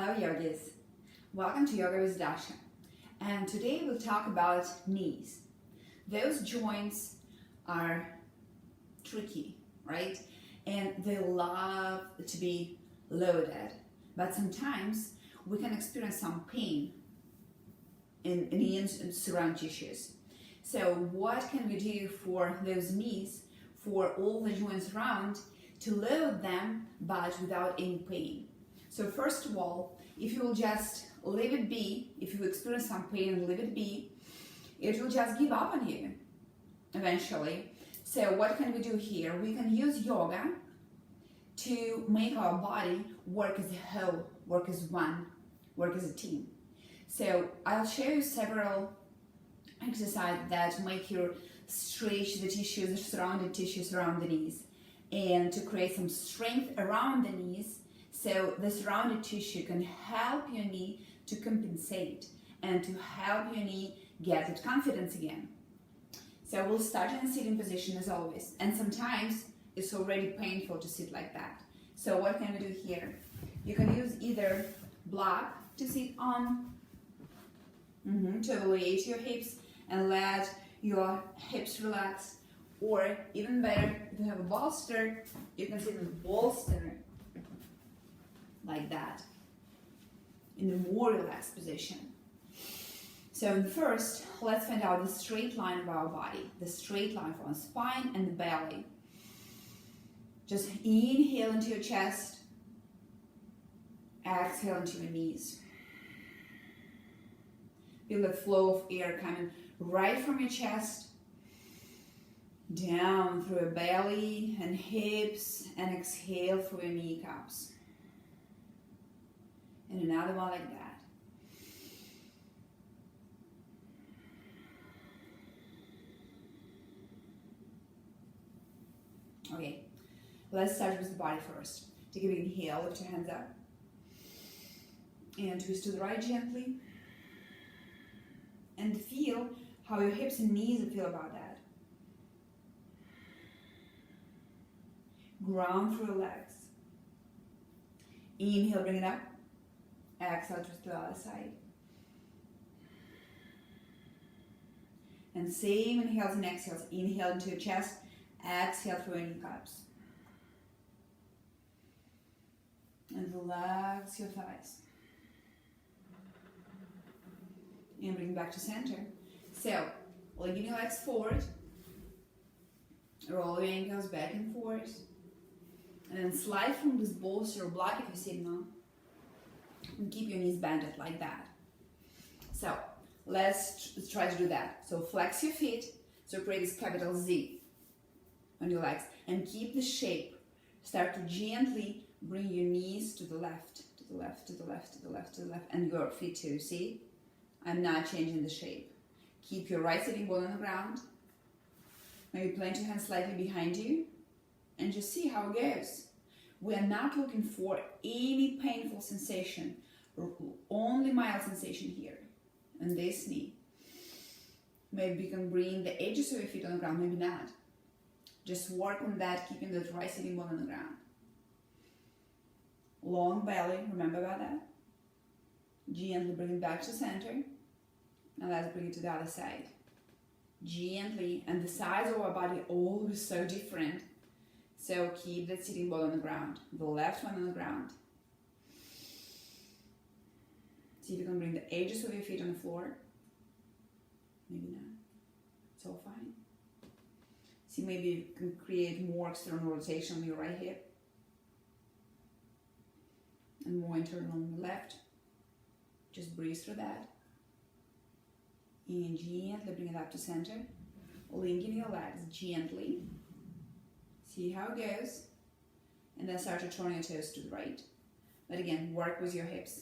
Hello yogis, welcome to Yoga with Dasha, and today we'll talk about knees. Those joints are tricky, right? And they love to be loaded, but sometimes we can experience some pain in knees and surrounding tissues. So what can we do for those knees, for all the joints around, to load them but without any pain? So first of all, if you will just leave it be, if you experience some pain and leave it be, it will just give up on you eventually. So what can we do here? We can use yoga to make our body work as a whole, work as one, work as a team. So I'll show you several exercises that make you stretch the tissues, the surrounding tissues around the knees, and to create some strength around the knees. So the surrounding tissue can help your knee to compensate and to help your knee get its confidence again. So we'll start in a sitting position as always. And sometimes it's already painful to sit like that. So what can we do here? You can use either block to sit on, to elevate your hips and let your hips relax. Or even better, if you have a bolster, you can sit in the bolster like that, in a more relaxed position. So first, let's find out the straight line of our body, the straight line from the spine and the belly. Just inhale into your chest, exhale into your knees. Feel the flow of air coming right from your chest, down through your belly and hips, and exhale through your kneecaps. And another one like that. Okay, let's start with the body first. Take a big inhale, lift your hands up. And twist to the right gently. And feel how your hips and knees feel about that. Ground through your legs. Inhale, bring it up. Exhale, twist to the other side. And same inhales and exhales. Inhale into your chest. Exhale through your kneecaps. And relax your thighs. And bring back to center. So, legging your legs forward. Roll your ankles back and forth. And then slide from this bolster or block if you're sitting on. And keep your knees bended like that. So let's try to do that. So flex your feet. So create this capital Z on your legs. And keep the shape. Start to gently bring your knees to the left, to the left, to the left, to the left, to the left. And your feet too, see? I'm not changing the shape. Keep your right sitting bone on the ground. Maybe plant your hands slightly behind you. And just see how it goes. We are not looking for any painful sensation, only mild sensation here, in this knee. Maybe you can bring the edges of your feet on the ground, maybe not. Just work on that, keeping the right sitting bone on the ground. Long belly, remember about that? Gently bring it back to center. Now let's bring it to the other side. Gently, and the size of our body always so different. So keep that sitting bone on the ground, the left one on the ground. See if you can bring the edges of your feet on the floor. Maybe not. It's all fine. See, maybe you can create more external rotation on your right hip. And more internal on the left. Just breathe through that. And gently bring it up to center. Linking your legs gently. See how it goes, and then start to turn your toes to the right. But again, work with your hips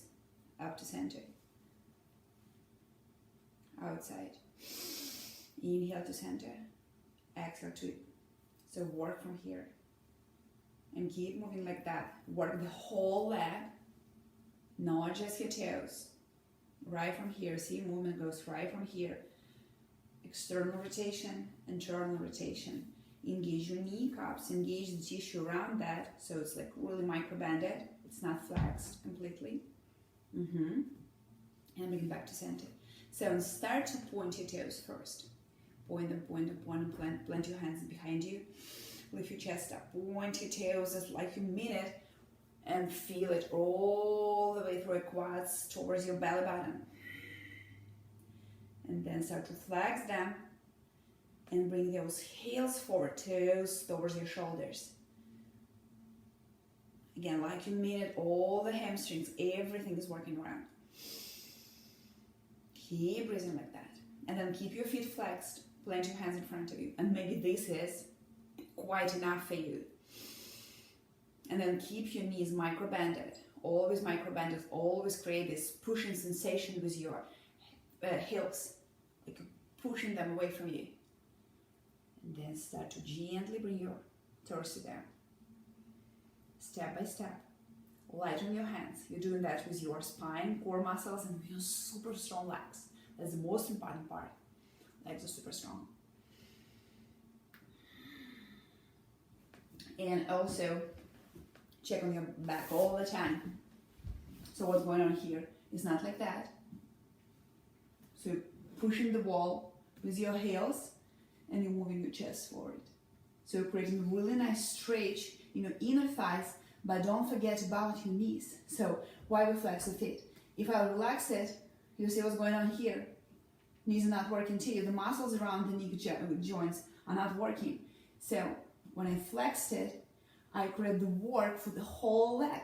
up to center. Outside. Inhale to center. Exhale to it. So work from here. And keep moving like that. Work the whole leg, not just your toes. Right from here. See, movement goes right from here. External rotation, internal rotation. Engage your kneecaps, engage the tissue around that, so it's like really micro-banded. It's not flexed completely. And bring it back to center. So start to point your toes first. Point them, plant your hands behind you. Lift your chest up. Point your toes as like you mean it. And feel it all the way through your quads towards your belly button. And then start to flex them. And bring those heels forward, toes towards your shoulders. Again, like you mean it, all the hamstrings, everything is working around. Keep breathing like that. And then keep your feet flexed. Plant your hands in front of you. And maybe this is quite enough for you. And then keep your knees micro-bended. Always micro-bended. Always create this pushing sensation with your heels. Like pushing them away from you. And then start to gently bring your torso down. Step by step. Lighten your hands. You're doing that with your spine, core muscles, and with your super strong legs. That's the most important part. Legs are super strong. And also, check on your back all the time. So what's going on here is not like that. So you're pushing the wall with your heels, and you're moving your chest forward. So you're creating a really nice stretch in your inner thighs, but don't forget about your knees. So why we flex the feet? If I relax it, you see what's going on here. Knees are not working too. The muscles around the knee joints are not working. So when I flexed it, I create the work for the whole leg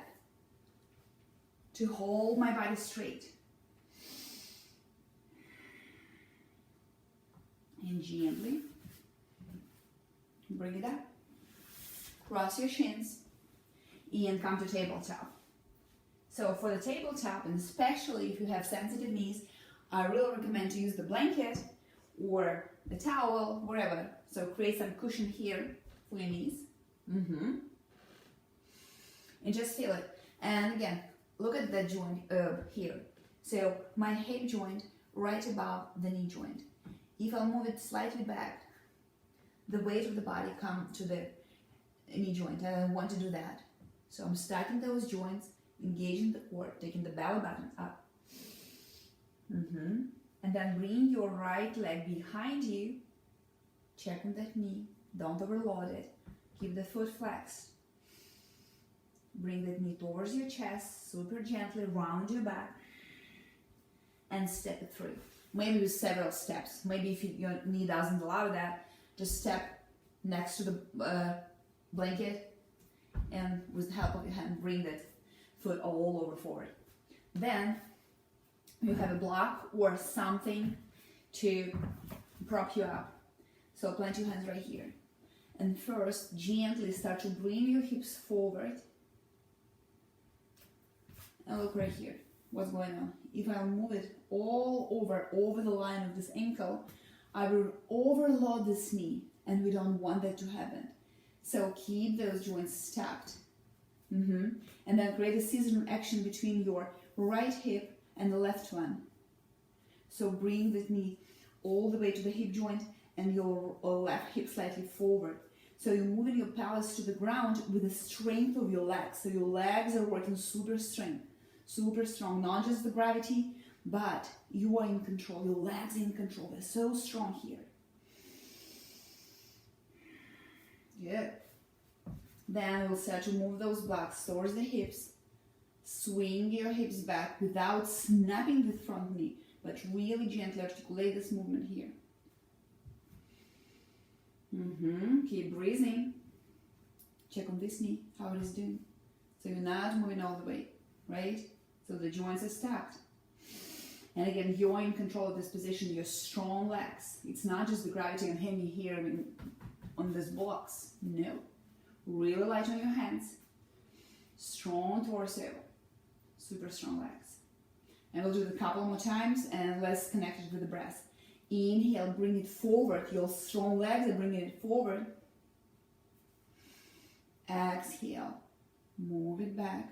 to hold my body straight. And gently bring it up. Cross your shins and come to tabletop. So for the tabletop, and especially if you have sensitive knees, I really recommend to use the blanket or the towel, wherever. So create some cushion here for your knees. And just feel it. And again, look at that joint here. So my hip joint right above the knee joint. If I move it slightly back, the weight of the body comes to the knee joint, and I want to do that. So I'm stacking those joints, engaging the core, taking the belly button up. And then bring your right leg behind you, checking that knee, don't overload it, keep the foot flexed. Bring that knee towards your chest, super gently, round your back, and step it through. Maybe with several steps. Maybe if your knee doesn't allow that, just step next to the blanket, and with the help of your hand, bring that foot all over forward. Then you have a block or something to prop you up. So plant your hands right here. And first, gently start to bring your hips forward. And look right here. What's going on? If I move it all over the line of this ankle, I will overload this knee, and we don't want that to happen. So keep those joints stacked. And then create a scissor action between your right hip and the left one. So bring the knee all the way to the hip joint and your left hip slightly forward. So you're moving your pelvis to the ground with the strength of your legs. So your legs are working super strong, not just the gravity, but you are in control. Your legs are in control. They're so strong here. Good. Then we'll start to move those blocks towards the hips. Swing your hips back without snapping the front knee, but really gently articulate this movement here. Keep breathing. Check on this knee, how it is doing. So you're not moving all the way, right? So the joints are stacked. And again, you're in control of this position, your strong legs. It's not just the gravity I'm hanging here on these blocks. No. Really light on your hands. Strong torso. Super strong legs. And we'll do it a couple more times, and let's connect it with the breath. Inhale, bring it forward. Your strong legs are bringing it forward. Exhale, move it back.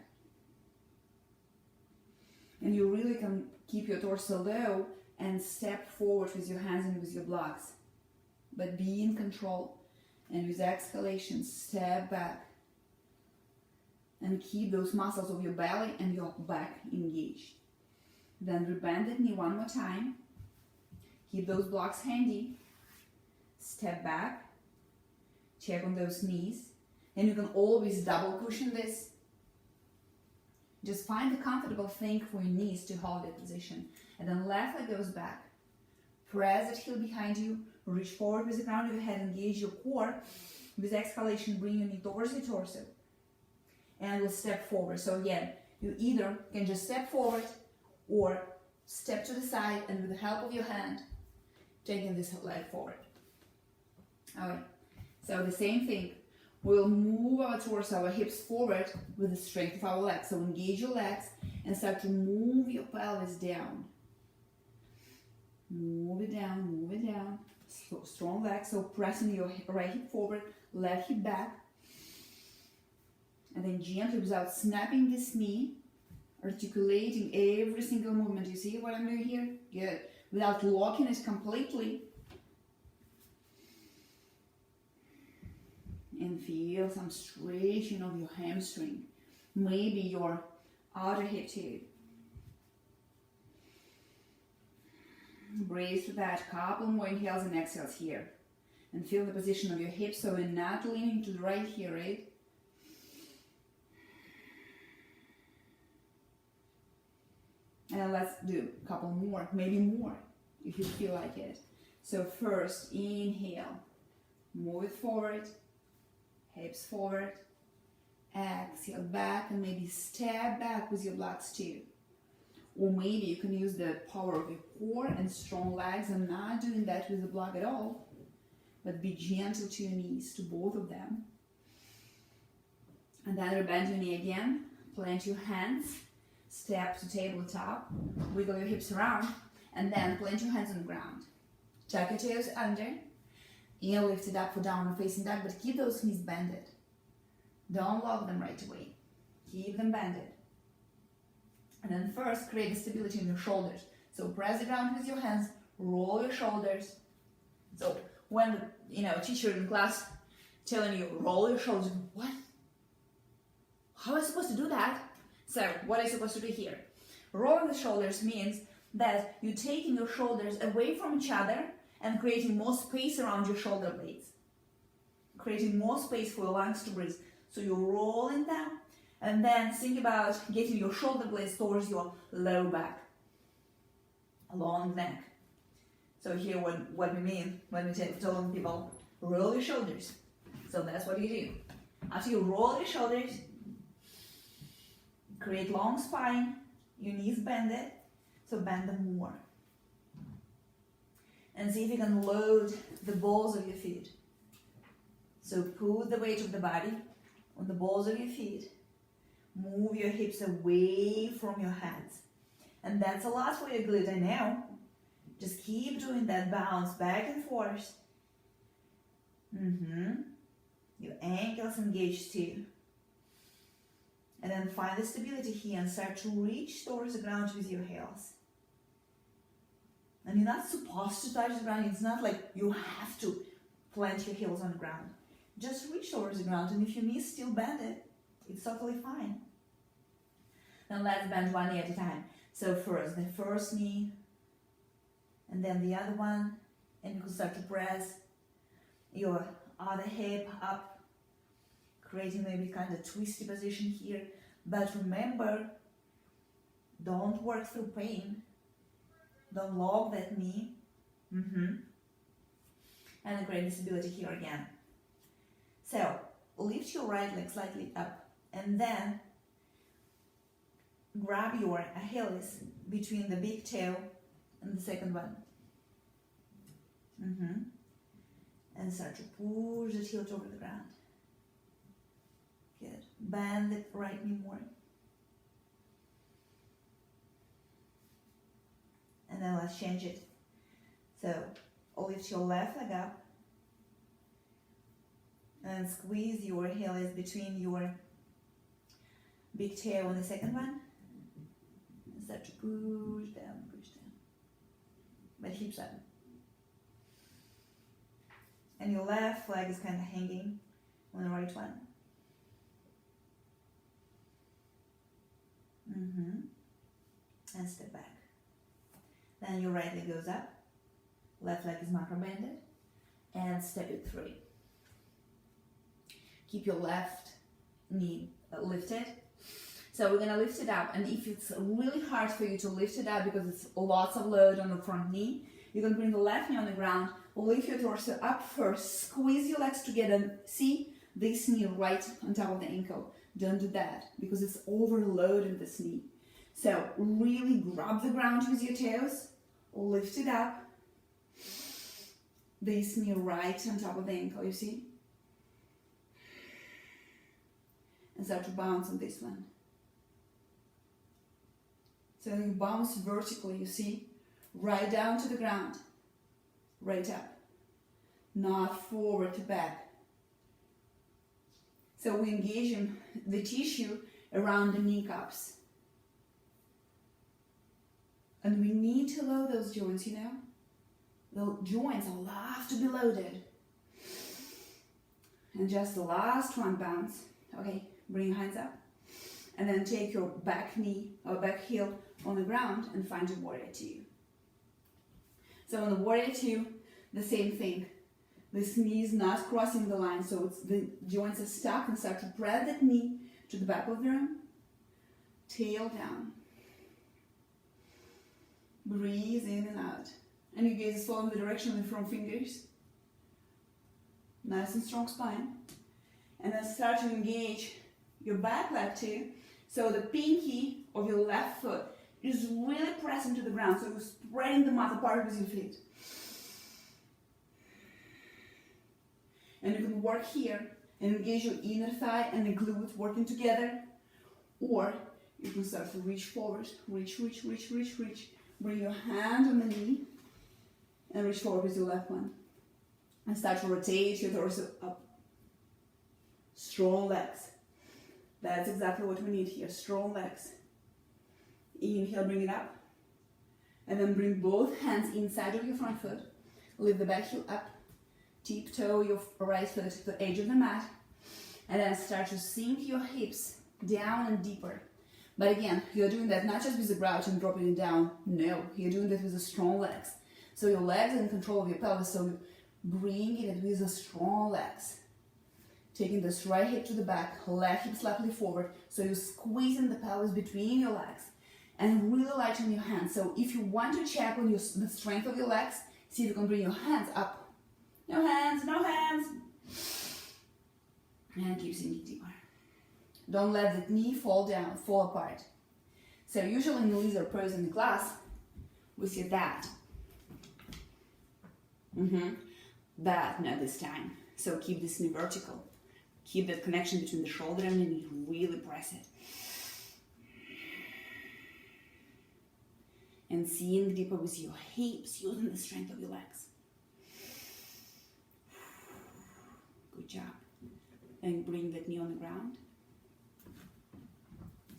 And you really can keep your torso low and step forward with your hands and with your blocks. But be in control. And with exhalation, step back. And keep those muscles of your belly and your back engaged. Then rebend that knee one more time. Keep those blocks handy. Step back. Check on those knees. And you can always double cushion this. Just find a comfortable thing for your knees to hold that position. And then left leg goes back. Press that heel behind you. Reach forward with the crown of your head. Engage your core. With exhalation, bring your knee towards your torso. And we'll step forward. So again, you either can just step forward or step to the side, and with the help of your hand, taking this leg forward. Alright, so the same thing. We'll move our torso, our hips forward with the strength of our legs. So engage your legs and start to move your pelvis down. Move it down, move it down. Strong legs, so pressing your right hip forward, left hip back. And then gently, without snapping this knee, articulating every single movement. You see what I'm doing here? Good. Without locking it completely. And feel some stretching of your hamstring. Maybe your outer hip too. Breathe through that. Couple more inhales and exhales here. And feel the position of your hips, so we're not leaning to the right here, right? And let's do a couple more, maybe more, if you feel like it. So first, inhale. Move it forward. Hips forward. Exhale back, and maybe step back with your blocks too. Or maybe you can use the power of your core and strong legs. I'm not doing that with the block at all. But be gentle to your knees, to both of them. And then bend your knee again. Plant your hands. Step to tabletop. Wiggle your hips around. And then plant your hands on the ground. Tuck your toes under. And lift it up for downward facing dog. But keep those knees bended. Don't lock them right away. Keep them bended. And then first, create the stability in your shoulders. So press the ground with your hands. Roll your shoulders. So when a teacher in class telling you roll your shoulders, what? How am I supposed to do that? So what are you supposed to do here? Rolling the shoulders means that you're taking your shoulders away from each other and creating more space around your shoulder blades. Creating more space for your lungs to breathe. So you're rolling down, and then think about getting your shoulder blades towards your low back. Long neck. So here what we mean when we telling people, roll your shoulders. So that's what you do. After you roll your shoulders, create long spine, your knees bended, so bend them more. And see if you can load the balls of your feet. So put the weight of the body on the balls of your feet. Move your hips away from your hands. And that's a lot for your glute, I know. Just keep doing that bounce back and forth. Your ankles engaged too. And then find the stability here and start to reach towards the ground with your heels. And you're not supposed to touch the ground. It's not like you have to plant your heels on the ground. Just reach towards the ground, and if your knees still bended, it's totally fine. Now let's bend one knee at a time. So first, the first knee, and then the other one, and you can start to press your other hip up, creating maybe kind of twisty position here. But remember, don't work through pain. Don't lock that knee. And create the stability here again. So lift your right leg slightly up, and then grab your Achilles between the big toe and the second one. And start to push the heel over the ground. Good. Bend the right knee more. And then let's change it. So lift your left leg up. And squeeze your heels between your big toe and the second one. And start to push down, but hips up. And your left leg is kind of hanging on the right one. And step back. Then your right leg goes up. Left leg is macro-bended. And step it through. Keep your left knee lifted. So we're going to lift it up. And if it's really hard for you to lift it up because it's lots of load on the front knee, you're going to bring the left knee on the ground. Lift your torso up first. Squeeze your legs together. See this knee right on top of the ankle. Don't do that because it's overloading this knee. So really grab the ground with your toes. Lift it up. This knee right on top of the ankle, you see? And start to bounce on this one. So you bounce vertically, you see? Right down to the ground. Right up. Not forward to back. So we engage in the tissue around the kneecaps. And we need to load those joints, you know? The joints love to be loaded. And just the last one, bounce. Okay, bring your hands up. And then take your back knee or back heel on the ground and find your warrior two. So in the warrior two, the same thing. This knee is not crossing the line, so it's the joints are stuck, and start to press that knee to the back of the room. Tail down. Breathe in and out. And your gaze is following the direction of the front fingers. Nice and strong spine. And then start to engage your back leg too. So the pinky of your left foot is really pressing to the ground. So you're spreading the mat apart with your feet. And you can work here and engage your inner thigh and the glutes working together. Or you can start to reach forward. Reach. Bring your hand on the knee and reach forward with your left one. And start to rotate your torso up. Strong legs. That's exactly what we need here. Strong legs. Inhale, bring it up. And then bring both hands inside of your front foot. Lift the back heel up. Tiptoe your right foot to the edge of the mat. And then start to sink your hips down and deeper. But again, you're doing that not just with the grouch and dropping it down. No, you're doing that with the strong legs. So your legs are in control of your pelvis. So bring it with the strong legs. Taking this right hip to the back, left hip slightly forward. So you're squeezing the pelvis between your legs. And really lightening your hands. So if you want to check on the strength of your legs, see if you can bring your hands up. No hands. And keep sinking deeper. Don't let the knee fall down, fall apart. So usually in the lizard pose in the class, we see that. That, not this time. So keep this knee vertical. Keep that connection between the shoulder and the knee. Really press it. And seeing deeper with your hips, using the strength of your legs. Good job. And bring that knee on the ground.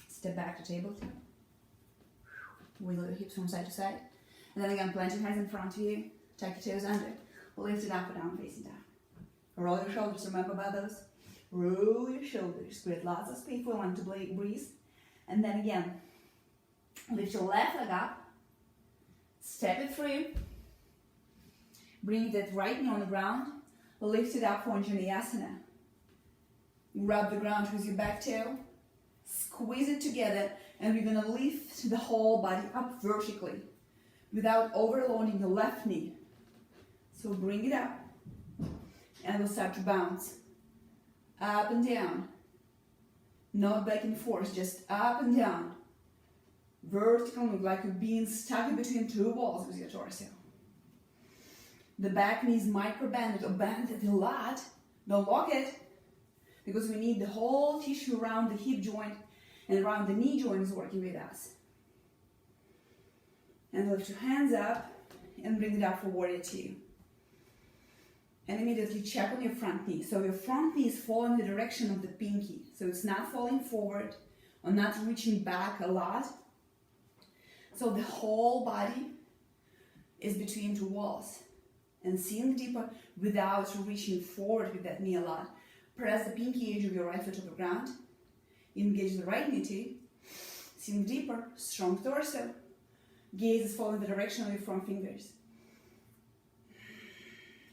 Step back to tabletop. Wiggle your hips from side to side. And then again, plant your hands in front of you. Tuck your toes under. Lift it up or down, facing down. Roll your shoulders, remember about those? Roll your shoulders. Create lots of space for one to breathe. And then again, lift your left leg up. Step it through. Bring that right knee on the ground. Lift it up for Anjaneyasana. Rub the ground with your back toe. Squeeze it together, and we're going to lift the whole body up vertically without overloading the left knee. So bring it up, and we'll start to bounce up and down. Not back and forth, just up and down. Vertical, like you're being stuck between two walls with your torso. The back knee is micro-bended or bended a lot. Don't lock it, because we need the whole tissue around the hip joint and around the knee joints working with us. And lift your hands up and bring it up for warrior two. And immediately check on your front knee. So your front knee is following the direction of the pinky. So it's not falling forward or not reaching back a lot. So the whole body is between two walls. And sink deeper without reaching forward with that knee a lot. Press the pinky edge of your right foot to the ground. Engage the right knee too. Sink deeper, strong torso. Gaze is following the direction of your front fingers.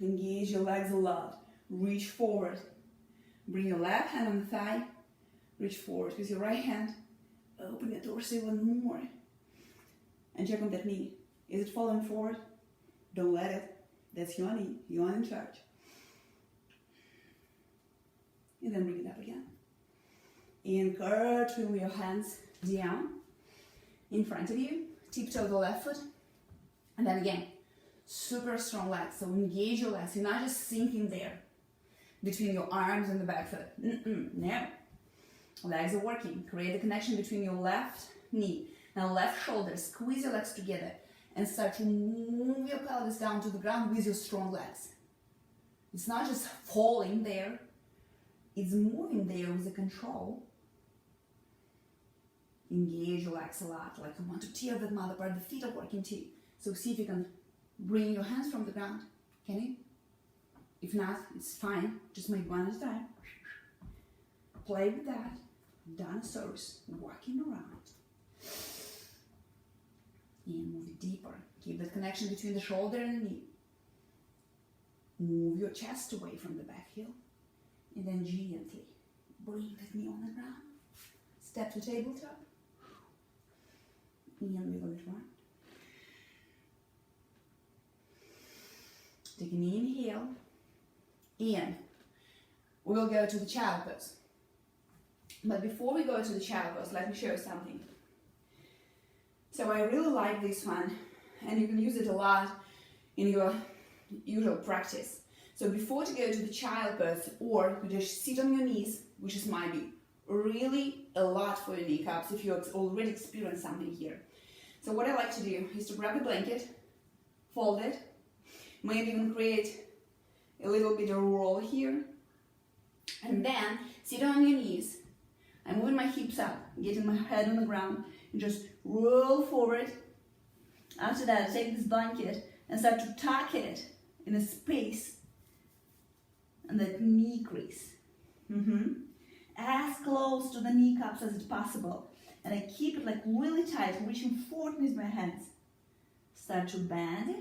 Engage your legs a lot. Reach forward. Bring your left hand on the thigh. Reach forward with your right hand. Open your torso even more. And check on that knee. Is it falling forward? Don't let it. That's your knee. You're in charge. And then bring it up again. And cartwheel your hands down in front of you. Tiptoe the left foot. And then again, super strong legs. So engage your legs. You're not just sinking there between your arms and the back foot. No. Legs are working. Create a connection between your left knee and left shoulder. Squeeze your legs together and start to move your pelvis down to the ground with your strong legs. It's not just falling there. It's moving there with the control. Engage your legs a lot, like you want to tear that mother apart. The feet are working too. So see if you can bring your hands from the ground. Can you? If not, it's fine. Just make one at a time. Play with that. Dinosaurs walking around. And move it deeper. Keep that connection between the shoulder and the knee. Move your chest away from the back heel. And then gently bring that knee on the ground. Step to tabletop. And wiggle it around. Take an inhale. And we'll go to the child pose. But before we go to the child pose, let me show you something. So I really like this one, and you can use it a lot in your usual practice. So before to go to the child pose, or you just sit on your knees, which is might be really a lot for your kneecaps if you already experienced something here. So what I like to do is to grab the blanket, fold it, maybe even create a little bit of a roll here, and then sit on your knees. I'm moving my hips up, getting my head on the ground, and just roll forward. After that, take this blanket and start to tuck it in a space and that knee crease. As close to the kneecaps as it's possible. And I keep it like really tight, reaching forward with my hands. Start to bend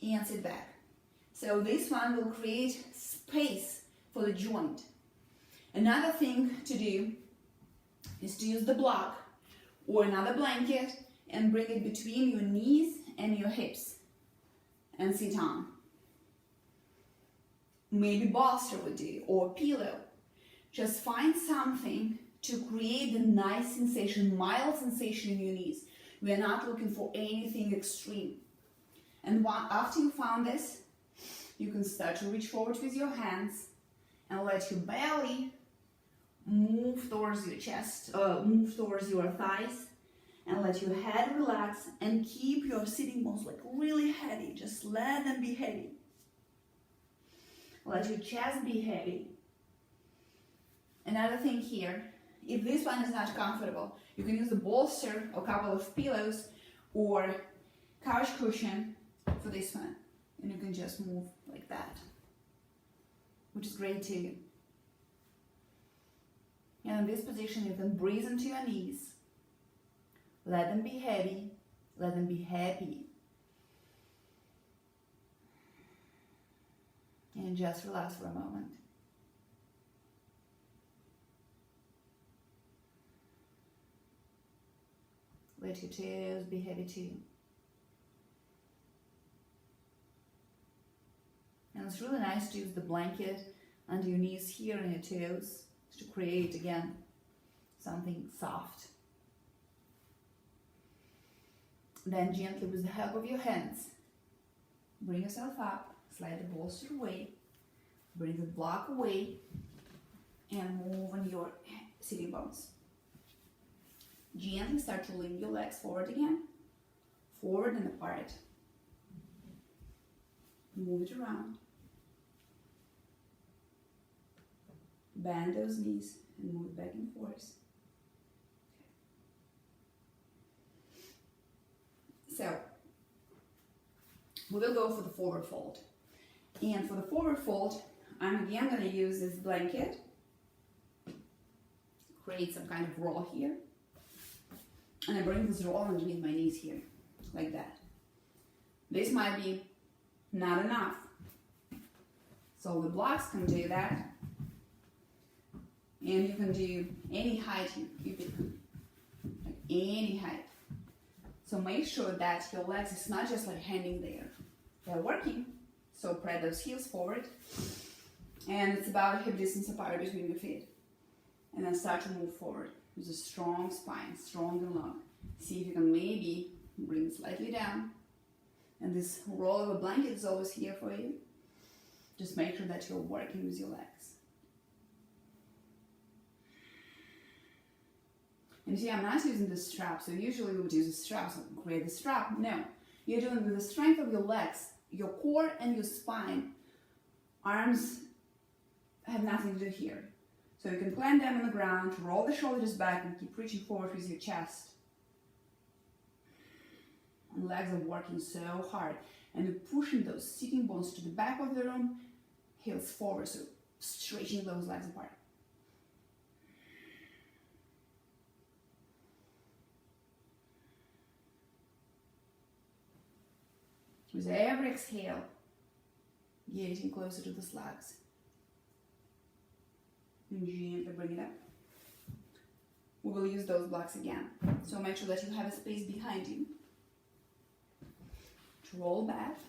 and sit back. So this one will create space for the joint. Another thing to do is to use the block or another blanket and bring it between your knees and your hips and sit on. Maybe bolster would do, or pillow. Just find something to create a nice sensation, mild sensation in your knees. We are not looking for anything extreme. And after you found this, you can start to reach forward with your hands and let your belly move towards your chest, move towards your thighs, and let your head relax and keep your sitting bones like really heavy. Just let them be heavy. Let your chest be heavy. Another thing here, if this one is not comfortable, you can use a bolster or a couple of pillows or couch cushion for this one. And you can just move like that, which is great too. And in this position, you can breathe into your knees. Let them be heavy. Let them be happy. And just relax for a moment. Let your toes be heavy too. And it's really nice to use the blanket under your knees here and your toes to create, again, something soft. Then gently, with the help of your hands, bring yourself up, slide the bolster away, bring the block away, and move on your sitting bones. Gently start to lean your legs forward again, forward and apart. Move it around. Bend those knees and move back and forth. So, we will go for the forward fold. And for the forward fold, I'm again going to use this blanket. Create some kind of roll here. And I bring this roll underneath my knees here, like that. This might be not enough. So the blocks can do that. And you can do any height you pick, like any height. So make sure that your legs is not just like hanging there. They're working. So press those heels forward. And it's about hip distance apart between your feet. And then start to move forward with a strong spine, strong and long. See if you can maybe bring it slightly down. And this roll of a blanket is always here for you. Just make sure that you're working with your legs. And see, I'm not using the strap. So usually we would use a strap, so create the strap. No, you're doing it with the strength of your legs, your core and your spine. Arms have nothing to do here. So you can plant them on the ground, roll the shoulders back and keep reaching forward with your chest. And legs are working so hard. And you're pushing those sitting bones to the back of the room, heels forward, so stretching those legs apart. With every exhale, getting closer to the slugs. And gently bring it up. We will use those blocks again. So make sure that you have a space behind you. To roll back.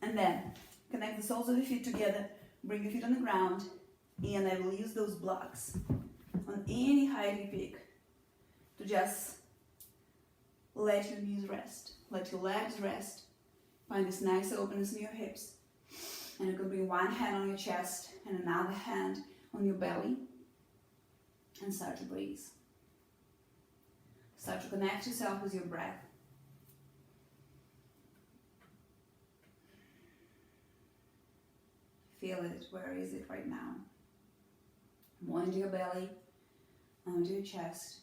And then connect the soles of the feet together. Bring your feet on the ground. And I will use those blocks on any height you pick to just let your knees rest. Let your legs rest. Find this nice openness in your hips. And you can bring one hand on your chest and another hand on your belly. And start to breathe. Start to connect yourself with your breath. Feel it. Where is it right now? More into your belly, onto your chest.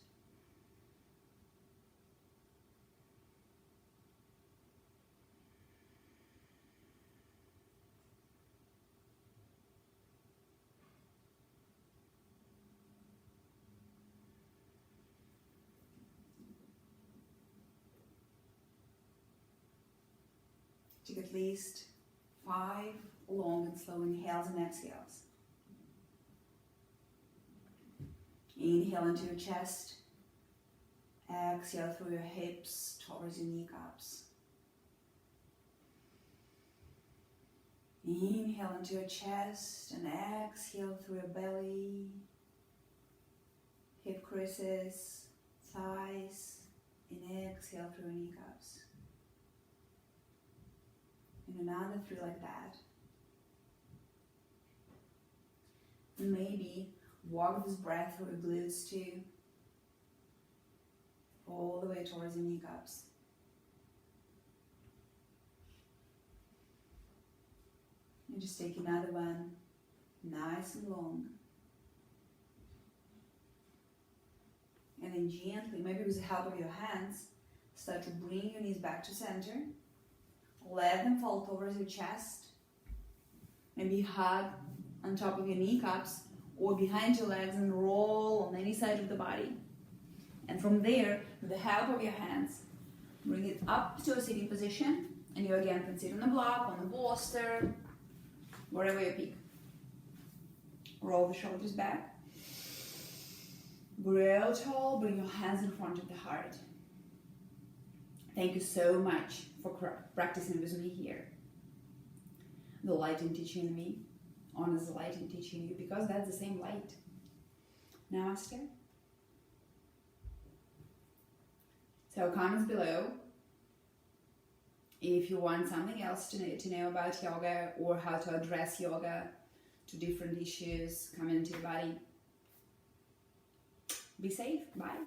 Take at least 5 long and slow inhales and exhales. Inhale into your chest. Exhale through your hips towards your kneecaps. Inhale into your chest and exhale through your belly, hip creases, thighs, and exhale through your kneecaps. And another 3 like that. And maybe walk this breath through your glutes too, all the way towards your kneecaps. And just take another one, nice and long. And then gently, maybe with the help of your hands, start to bring your knees back to center. Let them fall towards your chest. Maybe hug on top of your kneecaps or behind your legs and roll on any side of the body. And from there, with the help of your hands, bring it up to a sitting position. And you again can sit on the block, on the bolster, wherever you pick. Roll the shoulders back. Grow tall, bring your hands in front of the heart. Thank you so much for practicing with me here. The light in teaching me, honors the light in teaching you, because that's the same light. Namaste. So comments below if you want something else to know about yoga or how to address yoga to different issues coming into your body. Be safe. Bye.